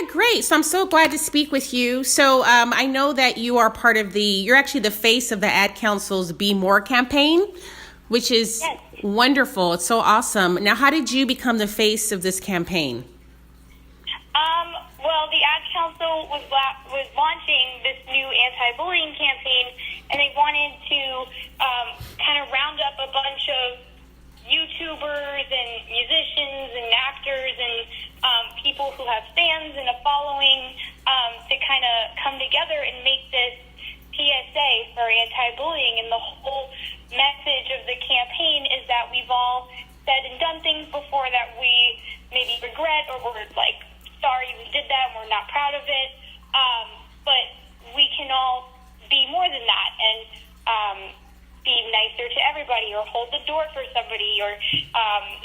Great. So I'm so glad to speak with you. So I know that you are part of you're actually the face of the Ad Council's Be More campaign, which is Yes. wonderful. It's so awesome. Now, how did you become the face of this campaign? Well, the Ad Council was launching this new anti-bullying campaign, and they wanted to kind of round up a bunch of YouTubers and musicians and actors and people who have fans and a following to kind of come together and make this PSA for anti-bullying. And the whole message of the campaign is that we've all said and done things before that we maybe regret, or we're like, sorry we did that and we're not proud of it. But we can all be more than that and be nicer to everybody, or hold the door for somebody, or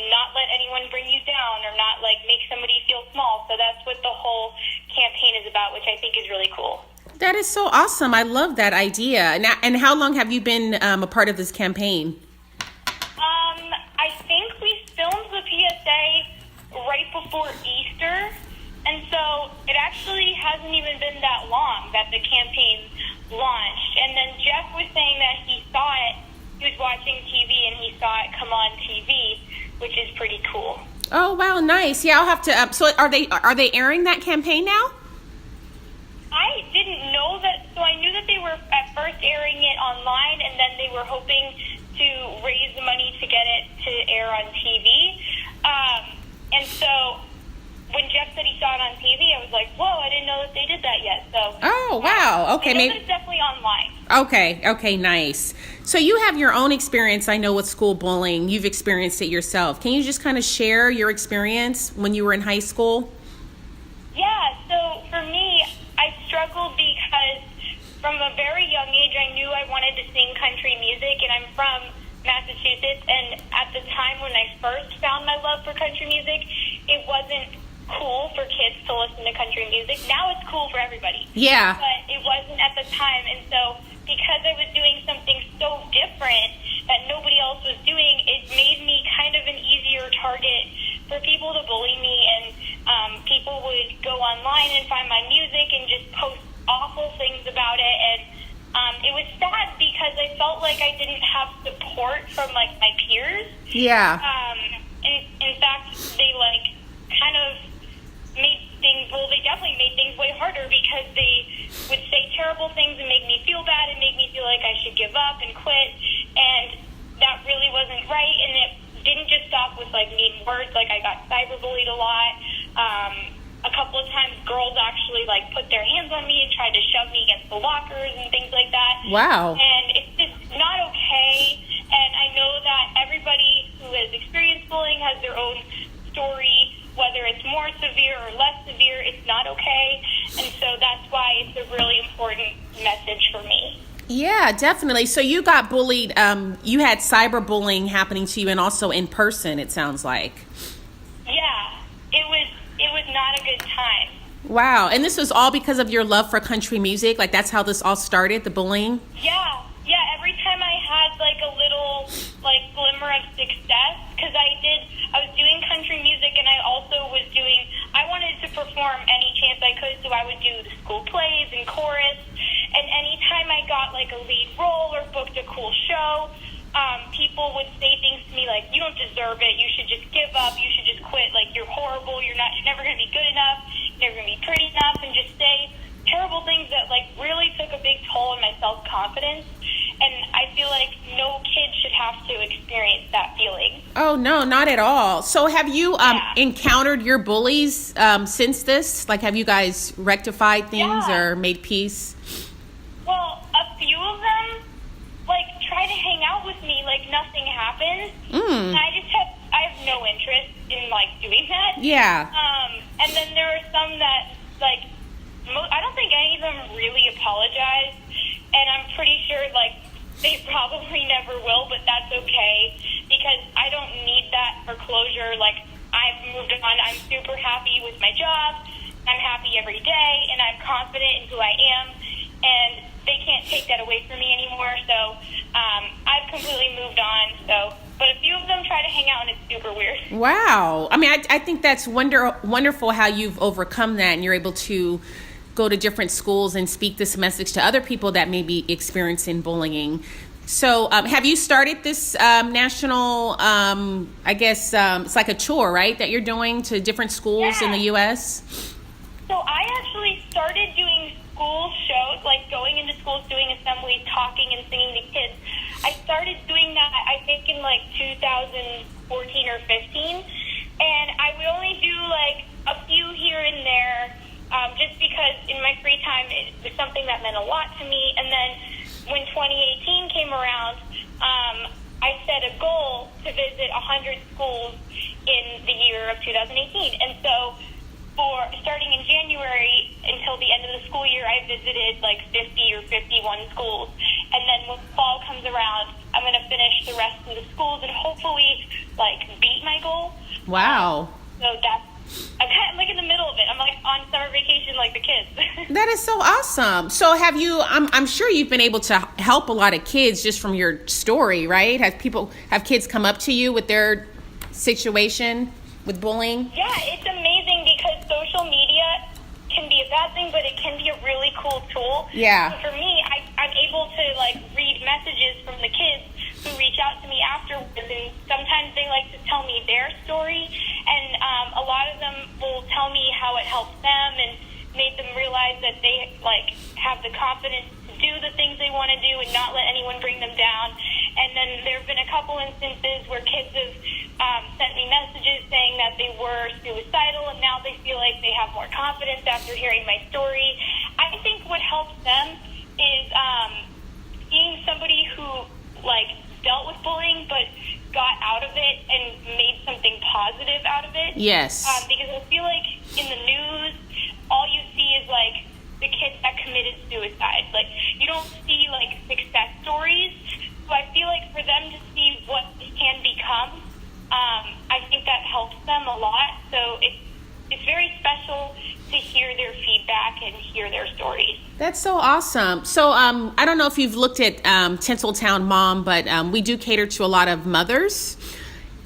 not let anyone bring you down, or not like make somebody feel small. So that's what the whole campaign is about, which I think is really cool. That is so awesome. I love that idea. And how long have you been a part of this campaign? I think we filmed the PSA right before Easter, and so it actually hasn't even been that long that the campaign launched. And then Jeff was saying that he saw it, he was watching TV and he saw it come on TV, which is pretty cool. Oh, wow, nice. Yeah, I'll have to, so are they airing that campaign now? I didn't know that, so I knew that they were at first airing it online, and then they were hoping to raise the money to get it to air on TV. And so when Jeff said he saw it on TV, I was like, whoa, I didn't know that they did that yet. So, oh, wow. Okay, I know maybe that it's definitely online. Okay, nice. So you have your own experience, I know, with school bullying. You've experienced it yourself. Can you just kind of share your experience when you were in high school? Yeah, so for me, I struggled because from a very young age, I knew I wanted to sing country music, and I'm from Massachusetts, and at the time when I first found my love for country music, it wasn't cool for kids to listen to country music. Now it's cool for everybody. Yeah. But it wasn't at the time, and so because I was doing something so different that nobody else was doing, it made me kind of an easier target for people to bully me, and people would go online and find my music and just post awful things about it, and it was sad because I felt like I didn't have support from like my peers. Yeah. In fact, they like kind of made things, well, they definitely made things way harder because they would say terrible things and make me feel bad and make me feel like I should give up and quit, and that really wasn't right. And it didn't just stop with like mean words. Like, I got cyberbullied a lot. A couple of times girls actually like put their hands on me and tried to shove me against the lockers and things like that. Wow. And it's just not okay. And I know that everybody who has experienced bullying has their own story, whether it's more severe or less severe. It's not okay. And so that's why it's a really important message for me. Yeah, definitely. So you got bullied. You had cyberbullying happening to you, and also in person, it sounds like. Yeah, it was not a good time. Wow. And this was all because of your love for country music? Like, that's how this all started, the bullying? Yeah. Every time I had like a little like glimmer of success, because I was doing country music, and I wanted to perform any chance I could, so I would do the school plays and chorus. And anytime I got like a lead role or booked a cool show, people would say things to me like, you don't deserve it, you should just give up, you should just quit, like, you're horrible, you're never going to be good enough, you're never going to be pretty enough, and just say terrible things that like really took a big toll on my self-confidence. And I feel like no kid should have to experience that feeling. Oh, no, not at all. So have you encountered your bullies since this? Like, have you guys rectified things or made peace? Well, a few of them like try to hang out with me like nothing happened. And I have no interest in like doing that. Yeah. And then there are some that like I don't think any of them really apologize, and I'm pretty sure like they probably never will, but that's okay because I don't need that for closure. Like, I've moved on. I'm super happy with my job. I'm happy every day, and I'm confident in who I am, and they can't take that away from me anymore. So I've completely moved on. So but a few of them try to hang out, and it's super weird. Wow. I mean, I think that's wonderful how you've overcome that and you're able to go to different schools and speak this message to other people that may be experiencing bullying. So have you started this national, I guess it's like a tour, right, that you're doing to different schools in the U.S.? So I actually started doing school shows, like going into schools, doing assemblies, talking and singing to kids. I started doing that, I think, in like 2014 or 15, and I would only do like a few here and there, just because in my free time it was something that meant a lot to me. And then when 2018 came around, I set a goal to visit 100 schools in the year of 2018, and so for starting in January until the end of the school year, I visited like 50 or 51 schools. And then when fall comes around, I'm going to finish the rest of the schools and hopefully like beat my goal. Wow. So I'm kind of like in the middle of it. I'm like on summer vacation like the kids. That is so awesome. So have you, I'm sure you've been able to help a lot of kids just from your story, right? Have kids come up to you with their situation with bullying? Yeah, it's amazing because social media can be a bad thing, but it can be a really cool tool. Yeah. So for me, I'm able to like read messages from the kids who reach out to me afterwards, and sometimes they like to tell me their story, and a lot of them will tell me how it helped them and made them realize that they like have the confidence to do the things they want to do and not let anyone bring them down. And then there have been a couple instances where kids have sent me messages saying that they were suicidal and now they feel like they have more confidence after hearing my story. I think what helps them is seeing somebody who like dealt with bullying but got out of it and made something positive out of it. Yes. Because I feel like in the news, all you see is like the kids that committed suicide. Like you don't see like success stories. So I feel like for them to see what it can become, I think that helps them a lot. So it's very special to hear their feedback and hear their stories. That's so awesome. So I don't know if you've looked at Tinseltown Mom, but we do cater to a lot of mothers.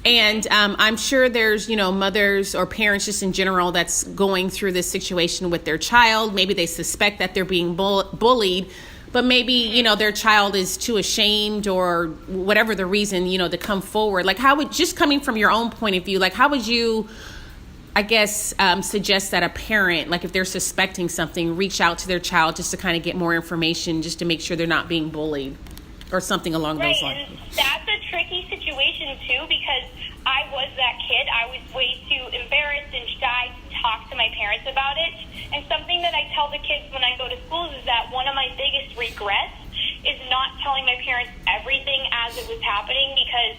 And I'm sure there's, mothers or parents just in general that's going through this situation with their child. Maybe they suspect that they're being bullied, but maybe, their child is too ashamed or whatever the reason, to come forward. Like just coming from your own point of view, like how would you, I guess, suggest that a parent, like if they're suspecting something, reach out to their child just to kind of get more information, just to make sure they're not being bullied or something along those lines? And that's a tricky situation too, because I was that kid. I was way too embarrassed and shy to talk to my parents about it. And something that I tell the kids when I go to schools is that one of my biggest regrets is not telling my parents everything as it was happening, because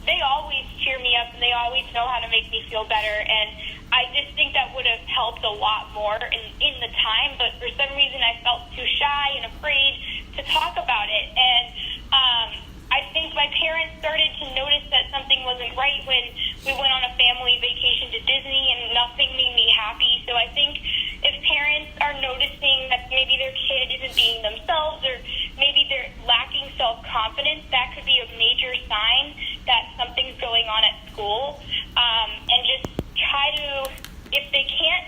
they always cheer me up and they always know how to make me feel better. And I just think that would have helped a lot more in the time. But for some reason, I felt too shy and afraid to talk about it. And I think my parents started to notice that something wasn't right when we went on a family vacation to Disney and nothing made me happy. So I think if parents are noticing that maybe their kid isn't being themselves, or maybe they're lacking self-confidence, that could be a major sign that something's going on at school. And just try to, if they can't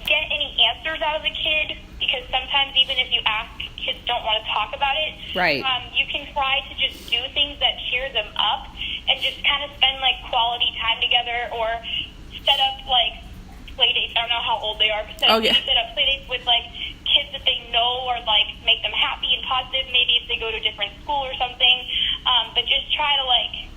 get any answers out of the kid, because sometimes even if you ask, kids don't want to talk about it. Right. You can try to just do things that cheer them up and just kind of spend like quality time together, or set up like play dates. I don't know how old they are, but set up play dates with like kids that they know, or like make them happy and positive, maybe if they go to a different school or something. But just try to like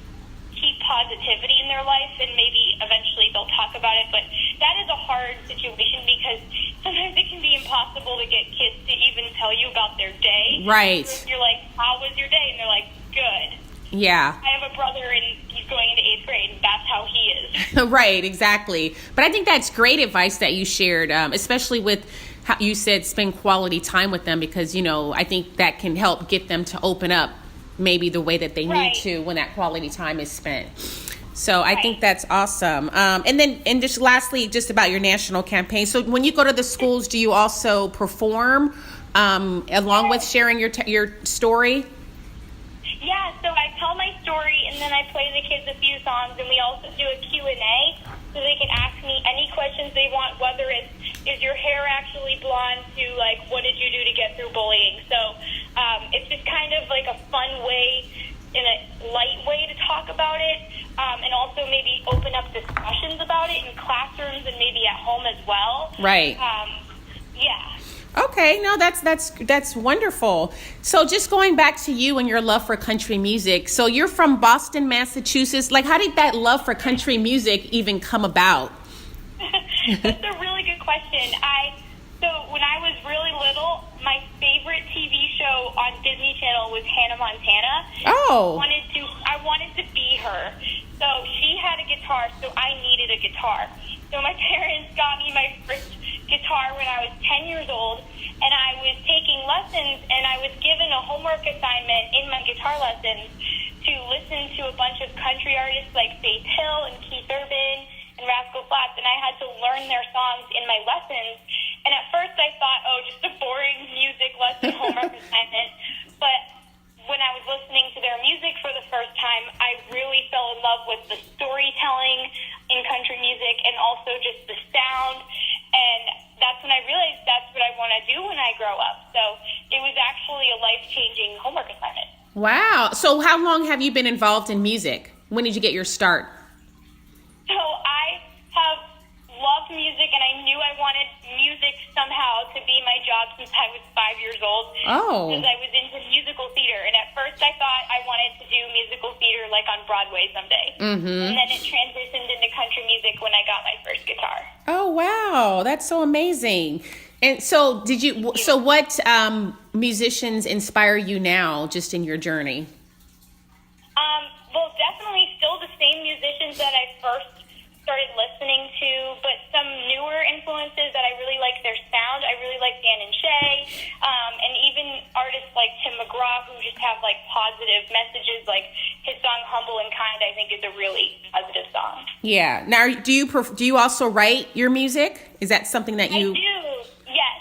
keep positivity in their life, and maybe eventually they'll talk about it. But that is a hard situation, because sometimes it can be impossible to get kids to even tell you about their day. Right. So you're like, how was your day? And they're like, good. Yeah. I have a brother and he's going into 8th grade, and that's how he is. Right, exactly. But I think that's great advice that you shared, especially with how you said spend quality time with them, because, I think that can help get them to open up maybe the way that they need to when that quality time is spent. So I think that's awesome. And just lastly, just about your national campaign. So when you go to the schools, do you also perform along with sharing your story? Yeah, so I tell tell my story, and then I play the kids a few songs, and we also do a Q&A, so they can ask me any questions they want, whether it's, is your hair actually blonde, to, like, what did you do to get through bullying? So it's just kind of like a fun way, in a light way, to talk about it, and also maybe open up discussions about it in classrooms and maybe at home as well. Right. Yeah. Okay, no, that's wonderful. So just going back to you and your love for country music. So you're from Boston, Massachusetts. Like, how did that love for country music even come about? That's a really good question. So when I was really little, my favorite TV show on Disney Channel was Hannah Montana. Oh. I wanted to be her. So she had a guitar, so I needed a guitar. So my parents got me my first guitar when I was 10 years old, and I was taking lessons, and I was given a homework assignment in my guitar lessons to listen to a bunch of country artists like Faith Hill and Keith Urban and Rascal Flatts, and I had to learn their songs in my lessons. And at first I thought, oh, just a boring music lesson homework assignment. But when I was listening to their music for the first time, I really fell in love with the storytelling in country music and also just the sound. And that's when I realized that's what I want to do when I grow up. So it was actually a life-changing homework assignment. Wow. So how long have you been involved in music? When did you get your start? So I have loved music, and I knew I wanted music somehow to be my job since I was 5 years old. Oh. Because I was into musical theater, and at first I thought I wanted to do musical theater like on Broadway someday. Mm-hmm. And then it transitioned into country music when I got my first guitar. Oh, wow. That's so amazing. And so what musicians inspire you now just in your journey? Well, definitely still the same musicians that I first started listening to, but some newer influences that I really like their sound. I really like Dan and Shay, and even artists like Tim McGraw, who just have like positive messages. Like his song "Humble and Kind," I think is a really positive song. Yeah. Now, do you also write your music? Is that something that you? I do. Yes,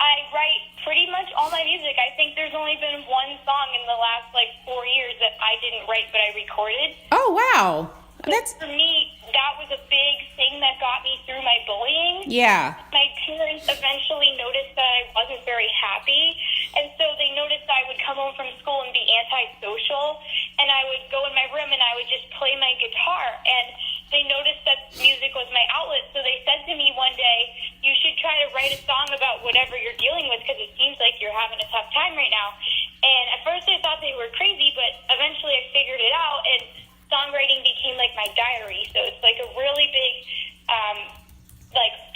I write pretty much all my music. I think there's only been one song in the last 4 years that I didn't write, but I recorded. Oh, wow. That's For me, that was a big thing that got me through my bullying. Yeah. My parents eventually noticed that I wasn't very happy, and so they noticed I would come home from school and be antisocial, and I would go in my room and I would just play my guitar, and they noticed that music was my outlet, so they said to me one day, you should try to write a song about whatever you're dealing with, because it seems like you're having a tough time right now. And at first I thought they were crazy, but eventually I figured it out, and songwriting became like my diary. So it's like a really big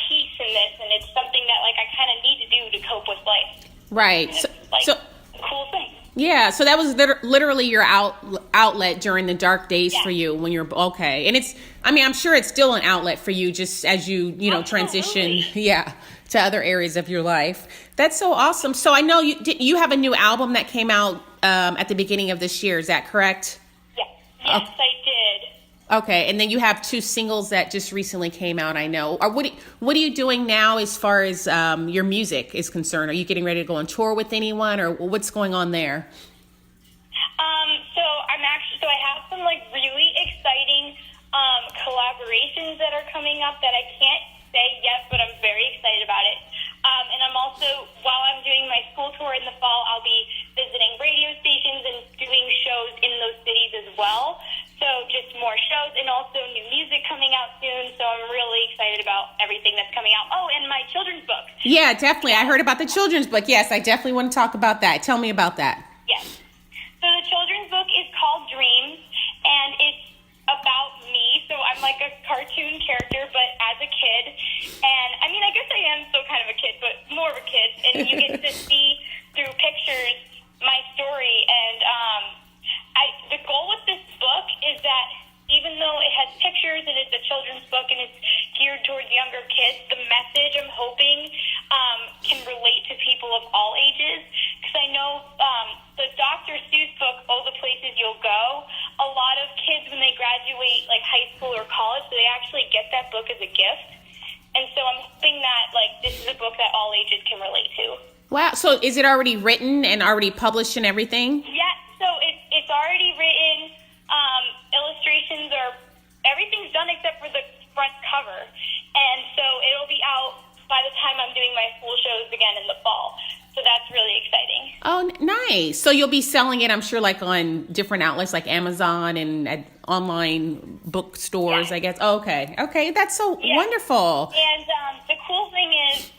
piece in this, and it's something that I kind of need to do to cope with life. right. So a cool thing. Yeah, so that was literally your outlet during the dark days Yeah. for you when you're okay. And I'm sure it's still an outlet for you just as you transition, to other areas of your life. That's so awesome. So I know you have a new album that came out at the beginning of this year. Is that correct? Yes, I did. Okay, and then you have 2 singles that just recently came out, I know. What are you doing now as far as your music is concerned? Are you getting ready to go on tour with anyone, or what's going on there? So I have some really exciting collaborations that are coming up that I can't say yet, but I'm very excited about it. And I'm also, while I'm doing my school tour in the fall, I'll be visiting radio stations and doing shows in those cities as well. So just more shows, and also new music coming out soon. So I'm really excited about everything that's coming out. Oh, and my children's book. Yeah, definitely. I heard about the children's book. Yes, I definitely want to talk about that. Tell me about that. Yes. So the children's book is called Dreams, and it's about me. So I'm like a cartoon character, but as a kid. And I guess I am still kind of a kid, but more of a kid. And you get to see through pictures my story. And the goal with this book is that even though it has pictures and it's a children's book and it's geared towards younger kids, the message I'm hoping can relate to people of all ages. Because I know the Dr. Seuss book, Oh, the Places You'll Go, a lot of kids when they graduate high school or college, they actually get that book as a gift. And so I'm hoping that this is a book that all ages can relate to. Wow. So is it already written and already published and everything? Yeah. So it's already written. again in the fall. So that's really exciting. Oh, nice. So you'll be selling it, I'm sure, like on different outlets like Amazon and at online bookstores, I guess. Oh, okay. Okay. That's so wonderful. And the cool thing is,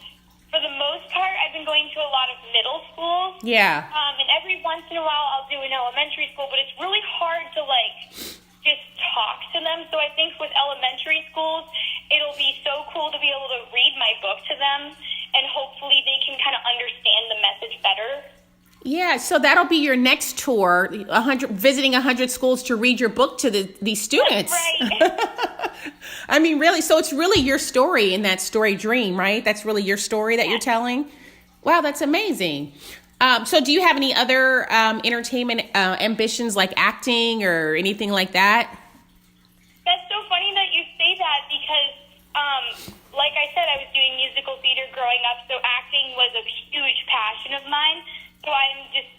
for the most part, I've been going to a lot of middle schools. Yeah. And every once in a while, I'll do an elementary school, but it's really hard to, just talk to them. So I think with elementary schools, it'll be so cool to be able to read my book to them, and hopefully they can kind of understand the message better. Yeah, so that'll be your next tour, visiting 100 schools to read your book to these students. Right. I mean, really, so it's really your story in that story Dream, right? That's really your story that you're telling? Wow, that's amazing. So do you have any other entertainment ambitions like acting or anything like that? That's so funny that you say that because, like I said, I was doing musical theater growing up, so acting was a huge passion of mine. So I'm just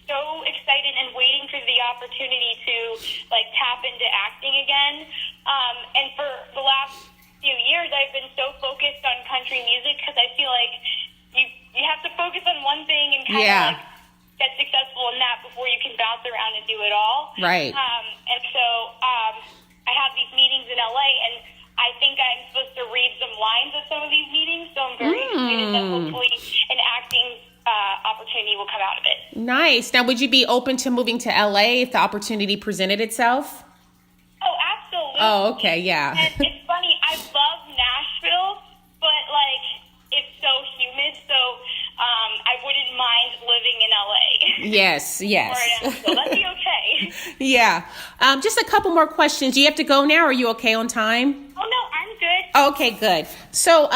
so excited and waiting for the opportunity to tap into acting again. And for the last few years, I've been so focused on country music because I feel like you have to focus on one thing and kind of get successful in that before you can bounce around and do it all. Right. And so I have these meetings in LA, and I think I'm supposed to read some lines at some of these meetings. So I'm very excited that hopefully an acting opportunity will come out of it. Nice. Now, would you be open to moving to LA if the opportunity presented itself? Oh, absolutely. Oh, okay, yeah. And it's funny, I love Nashville, but it's so humid, so I wouldn't mind living in LA. Yes. Or Nashville. That'd be okay. Yeah. Just a couple more questions. Do you have to go now? Or are you okay on time? Oh, no, I'm good. Okay, good. So,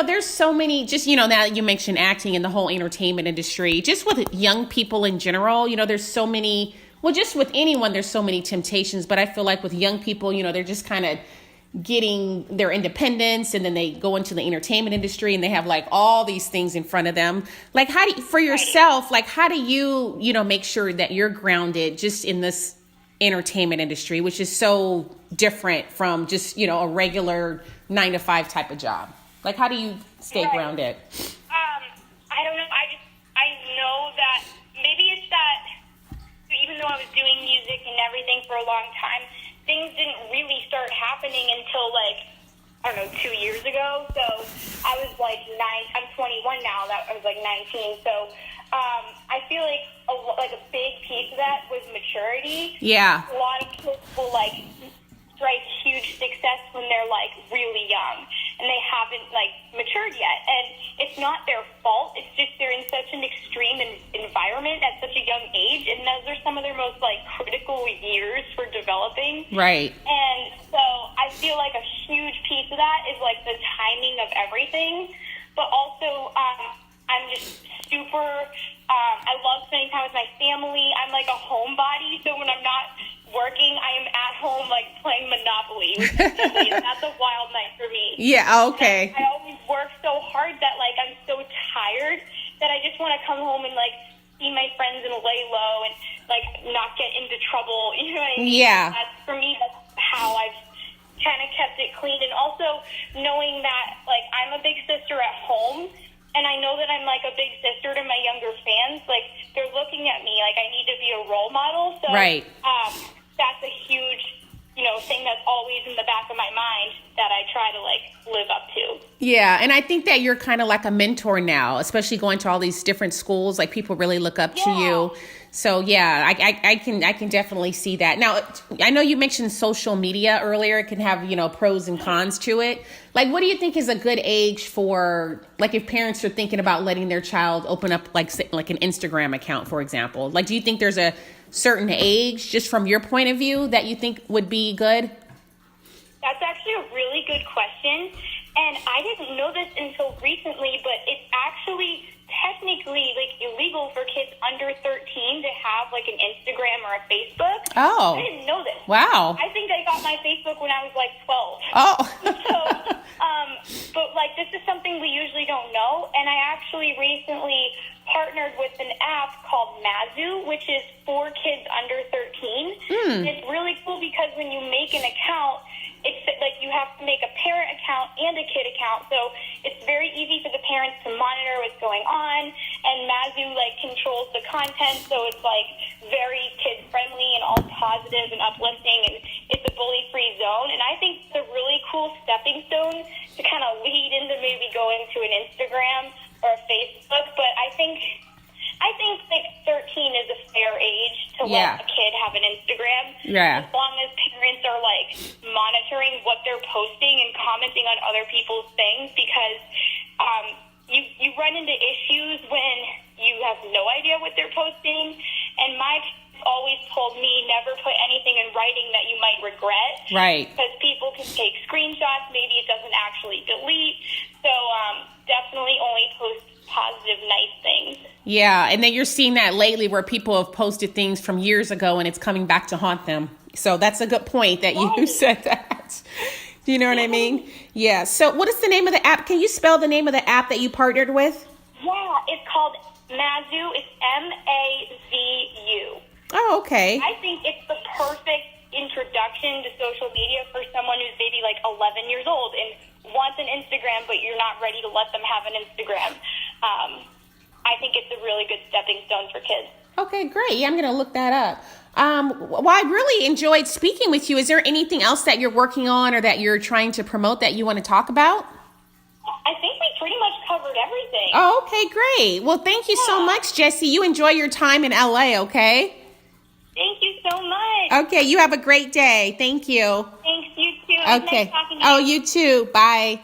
there's so many, just, now that you mentioned acting and the whole entertainment industry, just with young people in general, there's so many, well, just with anyone, there's so many temptations, but I feel like with young people, they're just kind of getting their independence, and then they go into the entertainment industry and they have all these things in front of them. How do you, for yourself, how do you, make sure that you're grounded just in this entertainment industry, which is so different from just, a regular 9-to-5 type of job? How do you stay grounded? I don't know. I know that maybe it's that even though I was doing music and everything for a long time, things didn't really start happening until 2 years ago. So I was 9. I'm 21 now. I was 19. So I feel like a big piece of that was maturity. Yeah. A lot of kids will strike huge success when they're really young, and they haven't matured yet. And it's not their fault. It's just they're in such an extreme environment at such a young age, and those are some of their most critical years for developing. Right. And so I feel like a huge piece of that is the timing of everything, but also I'm just super. I love spending time with my family. I'm a homebody, so when I'm not working, I am at home playing Monopoly with my family, and that's a wild night for me. Yeah, okay. I always work so hard that I'm so tired that I just want to come home and see my friends and lay low and not get into trouble. You know what I mean? Yeah. For me, that's how I've kind of kept it clean, and also knowing that I'm a big sister at home. And I know that I'm a big sister to my younger fans. They're looking at me I need to be a role model. So right. That's a huge, thing that's always in the back of my mind that I try to live up to. Yeah, and I think that you're kind of like a mentor now, especially going to all these different schools. People really look up to you. So yeah, I can definitely see that. Now, I know you mentioned social media earlier. It can have, pros and cons to it. What do you think is a good age for, if parents are thinking about letting their child open up, an Instagram account, for example? Do you think there's a certain age, just from your point of view, that you think would be good? That's actually a really good question. And I didn't know this until recently, but it's actually technically illegal for kids under 13 to have an Instagram or a Facebook. Oh. I didn't know this. Wow. I think I got my Facebook when I was 12. Oh. So, but this is something we usually don't know. And I actually recently partnered with an app called Mazu, which is for kids under 13. And it's really cool because when you make an account, it's you have to make a parent account and a kid account. So it's very easy for the parents to monitor what's going on. And Mazu, like, controls the content, so it's, like, very kid-friendly and all positive and uplifting, and it's a bully-free zone. And I think it's a really cool stepping stone to kind of lead into maybe going to an Instagram or a Facebook. But I think like 13 is a fair age to let a kid have an Instagram. Yeah. As long as parents are like monitoring what they're posting and commenting on other people's things, because you run into issues when you have no idea what they're posting. And my parents always told me never put anything in writing that you might regret. Right. Because people can take screenshots. Maybe it doesn't actually delete. So definitely only post positive, nice things. Yeah, and then you're seeing that lately where people have posted things from years ago and it's coming back to haunt them. So that's a good point that you said that. Do you know what I mean? Yeah. So what is the name of the app? Can you spell the name of the app that you partnered with? Yeah, it's called Mazu. It's Mazu. Oh, okay. I think it's the perfect introduction to social media for someone who's maybe like 11 years old and wants an Instagram, but you're not ready to let them have an Instagram. I think it's a really good stepping stone for kids. Okay, great. Yeah, I'm going to look that up. Well, I really enjoyed speaking with you. Is there anything else that you're working on or that you're trying to promote that you want to talk about? I think we pretty much covered everything. Oh, okay, great. Well, thank you so much, Jessie. You enjoy your time in LA, okay? Thank you so much. Okay, you have a great day. Thank you. Thanks, you too. It was Okay. nice talking to you. Oh, you too. Bye.